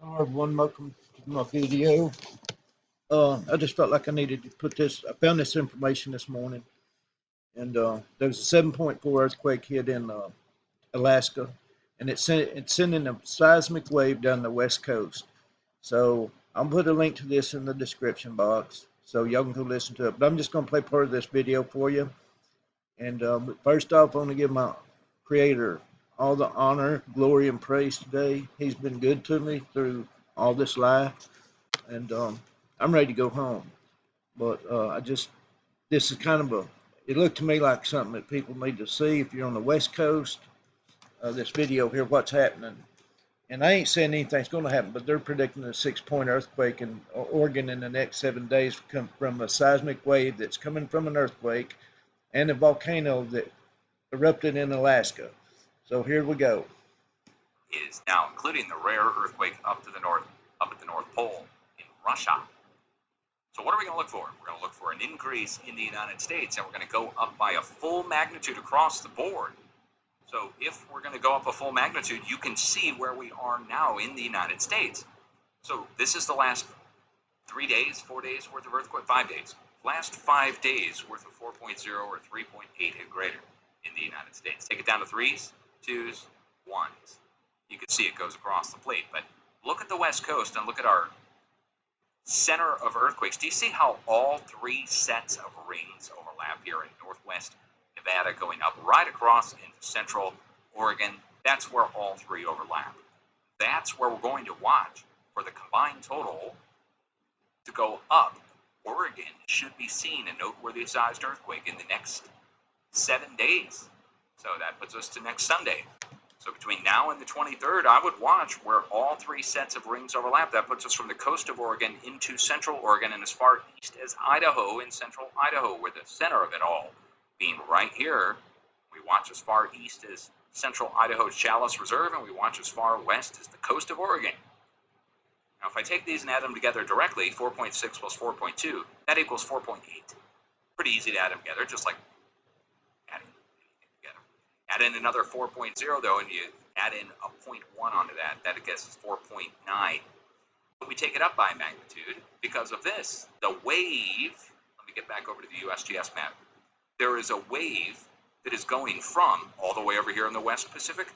Hello everyone, welcome to my video. I just felt like I needed to put this. I found this information this morning, and there was a 7.4 earthquake hit in Alaska, and it's sending a seismic wave down the west coast. So I'll put a link to this in the description box, so y'all can go listen to it. But I'm just going to play part of this video for you. And first off, I want to give my creator all the honor, glory, and praise today. He's been good to me through all this life, and I'm ready to go home. But this is kind of it looked to me like something that people need to see if you're on the West Coast. This video here, what's happening. And I ain't saying anything's going to happen, but they're predicting a 6-point earthquake in Oregon in the next 7 days from a seismic wave that's coming from an earthquake and a volcano that erupted in Alaska. So here we go. Is now including the rare earthquake up at the North Pole in Russia. So what are we going to look for? We're going to look for an increase in the United States, and we're going to go up by a full magnitude across the board. So if we're going to go up a full magnitude, you can see where we are now in the United States. So this is the last 3 days, 4 days worth of earthquake, 5 days. Last 5 days worth of 4.0 or 3.8 and greater in the United States. Take it down to 3s, 2s, 1s. You can see it goes across the plate, but look at the West Coast and look at our center of earthquakes. Do you see how all 3 sets of rings overlap here in northwest Nevada going up right across into central Oregon? That's where all 3 overlap. That's where we're going to watch for the combined total to go up. Oregon should be seeing a noteworthy sized earthquake in the next 7 days. So that puts us to next Sunday. So between now and the 23rd, I would watch where all 3 sets of rings overlap. That puts us from the coast of Oregon into central Oregon and as far east as Idaho in central Idaho, where the center of it all being right here. We watch as far east as central Idaho's Chalice Reserve, and we watch as far west as the coast of Oregon. Now, if I take these and add them together directly, 4.6 plus 4.2, that equals 4.8. Pretty easy to add them together, just like adding anything together. Add in another 4.0, though, and you add in a 0.1 onto that. That, I guess, is 4.9. But we take it up by magnitude because of this. The wave, let me get back over to the USGS map. There is a wave that is going from all the way over here in the West Pacific.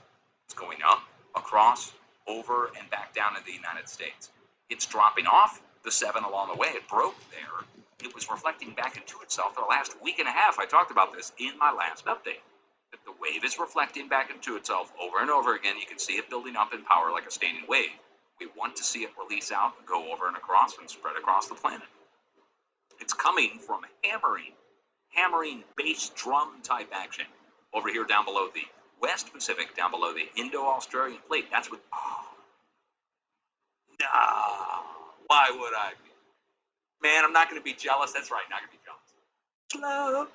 It's going up, across, over, and back down in the United States. It's dropping off the 7 along the way. It broke there. It was reflecting back into itself for the last week and a half. I talked about this in my last update. That the wave is reflecting back into itself over and over again. You can see it building up in power like a standing wave. We want to see it release out and go over and across and spread across the planet. It's coming from hammering bass drum type action over here down below the West Pacific, down below the Indo-Australian plate. That's what. No, why would I be? Man, I'm not going to be jealous. That's right, not going to be jealous. Love.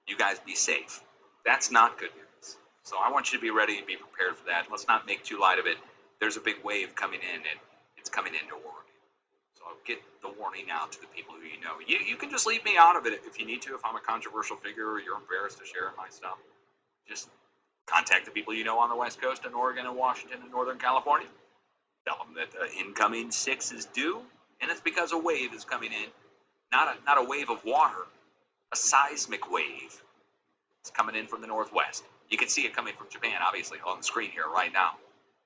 You guys be safe. That's not good news. So I want you to be ready and be prepared for that. Let's not make too light of it. There's a big wave coming in, and it's coming into Oregon. So I'll get the warning out to the people who you know. You can just leave me out of it if you need to. If I'm a controversial figure or you're embarrassed to share my stuff, just contact the people you know on the West Coast in Oregon and Washington and Northern California. Tell them that the incoming 6 is due, and it's because a wave is coming in. Not a wave of water, a seismic wave. It's coming in from the northwest. You can see it coming from Japan, obviously, on the screen here right now.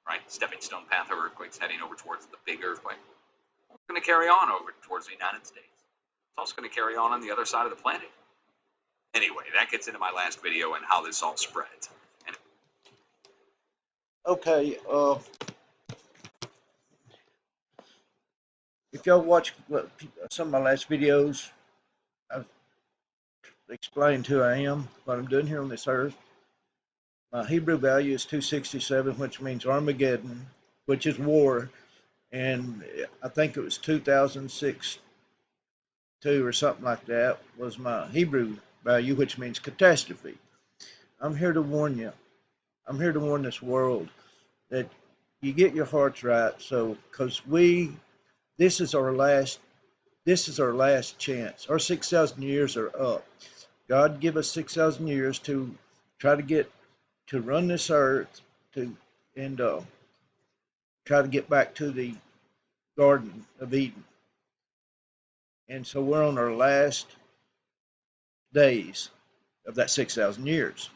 Right, stepping stone path of earthquakes heading over towards the big earthquake. It's going to carry on over towards the United States. It's also going to carry on the other side of the planet. Anyway, that gets into my last video and how this all spreads. Okay, if y'all watch some of my last videos, I've explained who I am, what I'm doing here on this earth. My Hebrew value is 267, which means Armageddon, which is war. And I think it was 2006, 2 or something like that was my Hebrew value, which means catastrophe. I'm here to warn you. I'm here to warn this world that you get your hearts right. So, because this is our last chance. Our 6,000 years are up. God give us 6,000 years to try to run this earth and try to get back to the Garden of Eden. And so we're on our last days of that 6,000 years.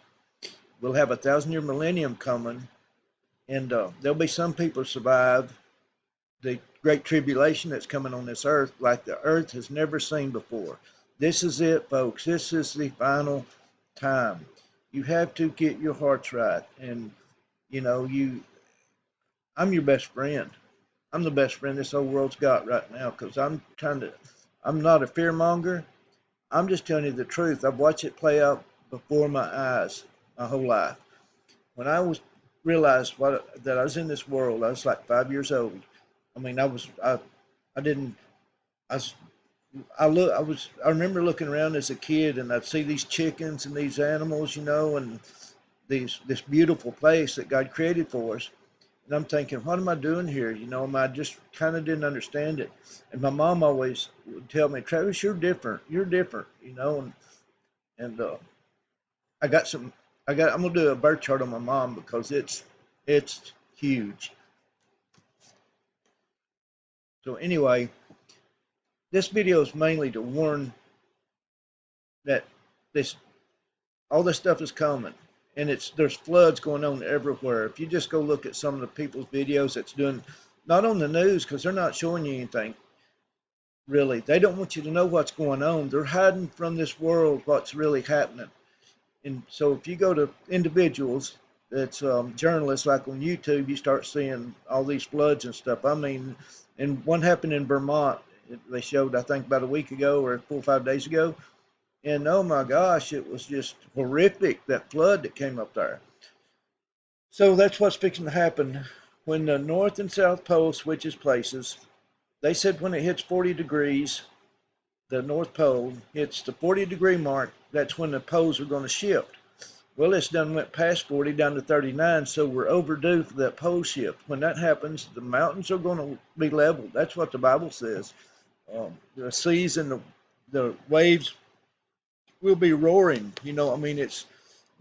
We'll have 1,000 year millennium coming, and there'll be some people survive the great tribulation that's coming on this earth like the earth has never seen before. This is it, folks. This is the final time. You have to get your hearts right. And, you know, I'm your best friend. I'm the best friend this whole world's got right now because I'm not a fear monger. I'm just telling you the truth. I've watched it play out before my eyes my whole life. When I was realized that I was in this world, I was like 5 years old. I mean, I didn't, I was, I remember looking around as a kid and I'd see these chickens and these animals, you know, and this beautiful place that God created for us. And I'm thinking, what am I doing here? You know, I just kind of didn't understand it. And my mom always would tell me, Travis, you're different. You're different, you know. And I got some, I'm going to do a birth chart on my mom because it's huge. So anyway, this video is mainly to warn that this all this stuff is coming, and there's floods going on everywhere. If you just go look at some of the people's videos that's doing, not on the news because they're not showing you anything really. They don't want you to know what's going on. They're hiding from this world what's really happening. And so if you go to individuals that's journalists like on YouTube, you start seeing all these floods and stuff. I mean, and one happened in Vermont. They showed, I think, about a week ago or 4 or 5 days ago. And oh my gosh, it was just horrific, that flood that came up there. So that's what's fixing to happen when the North and South Pole switches places. They said when it hits 40 degrees, the North Pole hits the 40-degree mark, that's when the poles are going to shift. Well, it's done went past 40 down to 39, so we're overdue for that pole shift. When that happens, the mountains are going to be leveled. That's what the Bible says. The seas and the waves will be roaring. You know, I mean,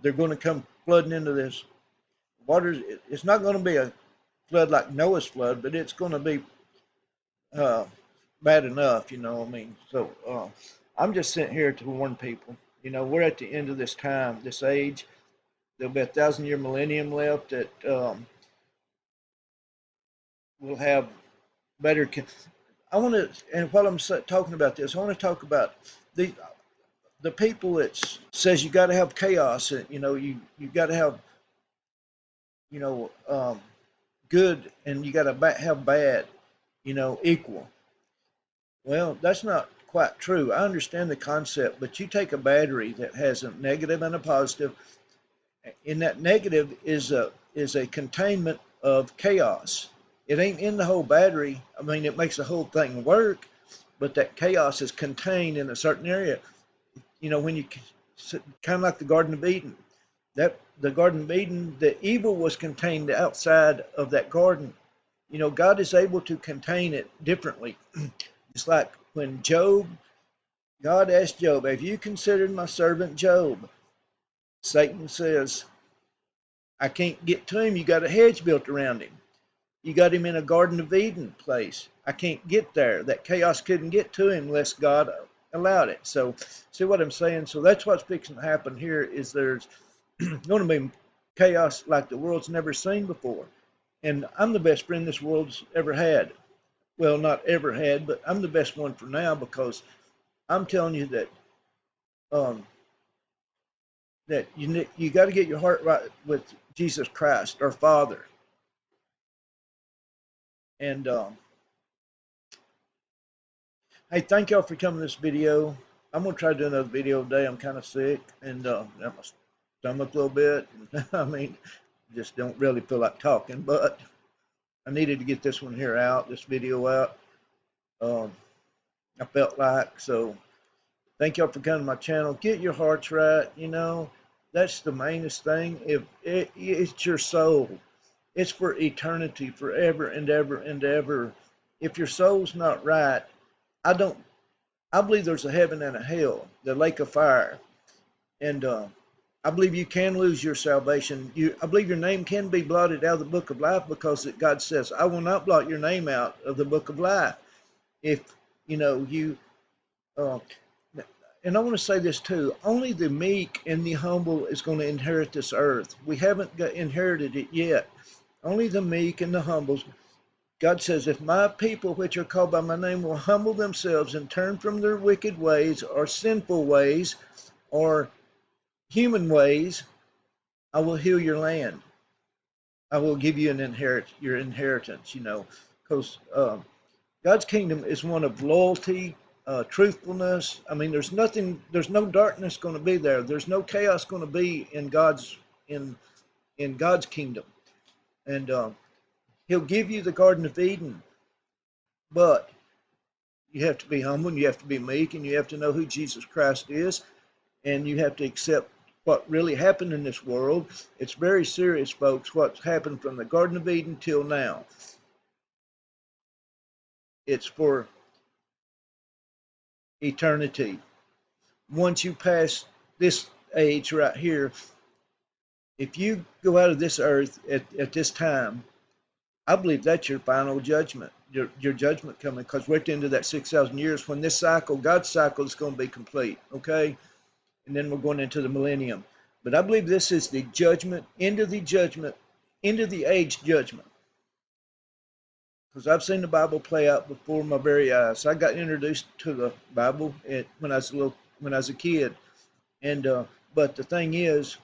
they're going to come flooding into this water. It's not going to be a flood like Noah's flood, but it's going to be uh, bad enough. You know, I mean, so I'm just sitting here to warn people. You know, we're at the end of this time, this age. There'll be 1,000 year millennium left that will have better. I want to, and while I'm talking about this, I want to talk about the people that says you got to have chaos. And, you know, you got to have, you know, good and you got to have bad, you know, equal. Well, that's not quite true. I understand the concept, but you take a battery that has a negative and a positive. In that negative is a containment of chaos. It ain't in the whole battery. I mean, it makes the whole thing work, but that chaos is contained in a certain area. You know, when you kind of like the Garden of Eden, that the Garden of Eden, the evil was contained outside of that garden. You know, God is able to contain it differently. It's like when God asked Job, have you considered my servant Job? Satan says, I can't get to him. You got a hedge built around him. You got him in a Garden of Eden place. I can't get there. That chaos couldn't get to him unless God allowed it. So, see what I'm saying? So that's what's fixing to happen here is there's going to be chaos like the world's never seen before. And I'm the best friend this world's ever had. Well, not ever had, but I'm the best one for now because I'm telling you um, that you got to get your heart right with Jesus Christ, our Father. And hey, thank y'all for coming to this video. I'm gonna try to do another video today. I'm kind of sick and got my stomach a little bit. I mean, just don't really feel like talking, but I needed to get this one here out, this video out. Um, I felt like so. Thank y'all for coming to my channel. Get your hearts right. You know, that's the mainest thing. If it's your soul, it's for eternity, forever and ever and ever. If your soul's not right, I don't. I believe there's a heaven and a hell, the lake of fire, and I believe you can lose your salvation. I believe your name can be blotted out of the book of life because God says, I will not blot your name out of the book of life. If, you, uh, and I want to say this too, only the meek and the humble is going to inherit this earth. We haven't inherited it yet. Only the meek and the humble. God says, if my people which are called by my name will humble themselves and turn from their wicked ways or sinful ways or human ways, I will heal your land. I will give you your inheritance, because God's kingdom is one of loyalty, truthfulness. I mean, there's no darkness going to be there. There's no chaos going to be in God's kingdom, and He'll give you the Garden of Eden, but you have to be humble, and you have to be meek, and you have to know who Jesus Christ is, and you have to accept what really happened in this world. It's very serious, folks, what's happened from the Garden of Eden till now. It's for eternity. Once you pass this age right here, if you go out of this earth at this time, I believe that's your final judgment, your judgment coming, because we're at the end of that 6,000 years when this cycle, God's cycle, is going to be complete, okay? And then we're going into the millennium. But I believe this is the judgment, end of the age judgment. Because I've seen the Bible play out before my very eyes. I got introduced to the Bible when I was a kid, and but the thing is,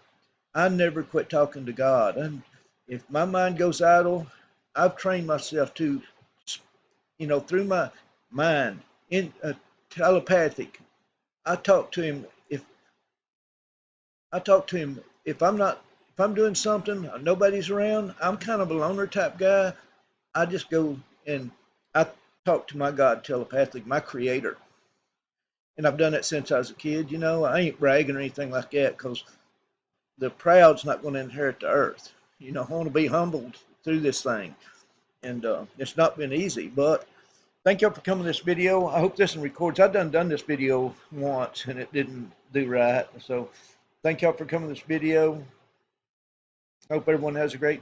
I never quit talking to God. And if my mind goes idle, I've trained myself to, through my mind, in telepathic. I talk to Him. If I'm doing something, nobody's around. I'm kind of a loner type guy. I just go and I talk to my God telepathically, my Creator. And I've done it since I was a kid. I ain't bragging or anything like that, because the proud's not going to inherit the earth. I want to be humbled through this thing. And it's not been easy, but thank y'all for coming to this video. I hope this one records. I've done this video once and it didn't do right. So thank y'all for coming to this video. Hope everyone has a great